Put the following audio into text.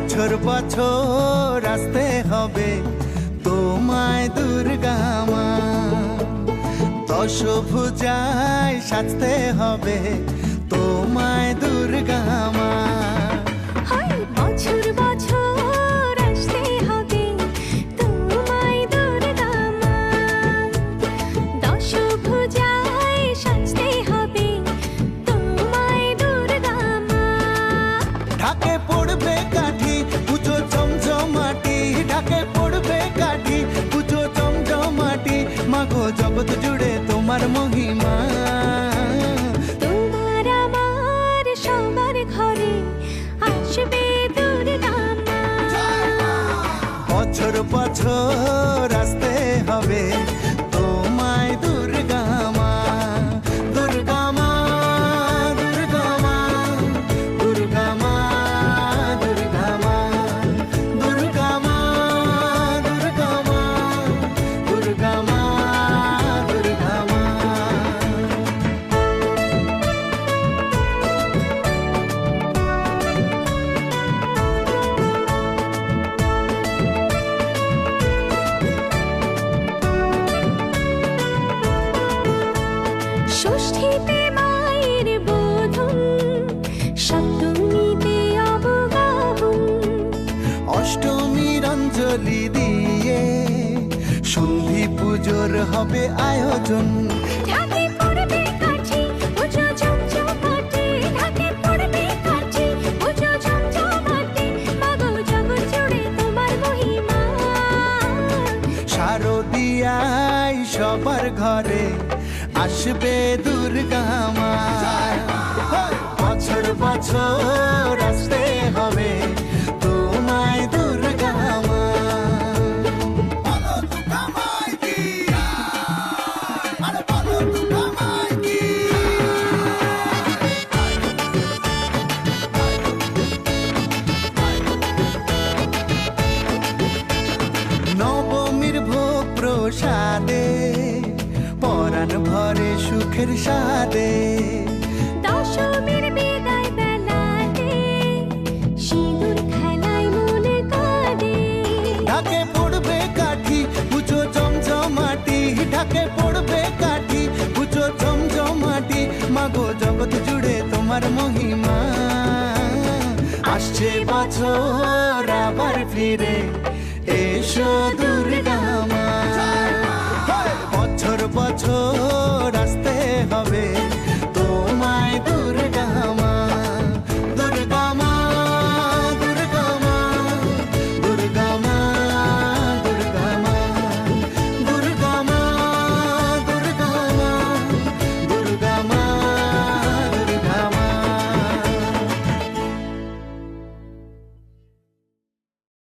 বছর বছর আসতে হবে তোমায় দুর্গা মা, দশভুজায় সাজতে হবে তোমায় দুর্গা মা। বছর বছর আসতে হবে তোমায় দুর্গা মা, দশভুজায় সাজতে হবে তোমায় দুর্গা মা। ঢাকে পড়বে কাঠি পুজো জমজমাটি, ঢাকে পড়বে কাঠি পুজো জমজমাটি, মাগো জগৎ জুড়ে তোমার মহিমা। তোমার আমার সবার ঘরে আসবে দুর্গা মা। বছর বছর আসতে হবে তোমায় দুর্গা মা, দুর্গা মা, দুর্গা মা, দুর্গা মা, দুর্গা মা, দুর্গা মা, দুর্গা মা, দুর্গা মা, দুর্গা মা। ষষ্ঠীতে মায়ের বোধন, সপ্তমীতে অবগাহন, অষ্টমীর অঞ্জলি দিয়ে সন্ধি পুজোর হবে আয়োজন। ঢাকে পড়বে কাঠি পুজো জমজমাটি, ঢাকে পড়বে কাঠি পুজো জমজমাটি, মাগো জগৎ জুড়ে তোমার মহিমা। শারদিয়ায় সবার ঘরে আসবে দুর্গা মা, বছর বছর আসতে হবে তোমায় দুর্গা মা। নবমীর ভোগ প্রসাদে পরাণ ভরে সুখের সাদে, দশমীর বিদায় বেলাতে সিঁদুর খেলায় মনে কাঁদে। ঢাকে পড়বে কাঠি পুজো জমজমাটি, ঢাকে পড়বে কাঠি পুজো জমজমাটি, মাগো জগৎ জুড়ে তোমার মহিমা। আসছে বছর আবার ফিরে এসো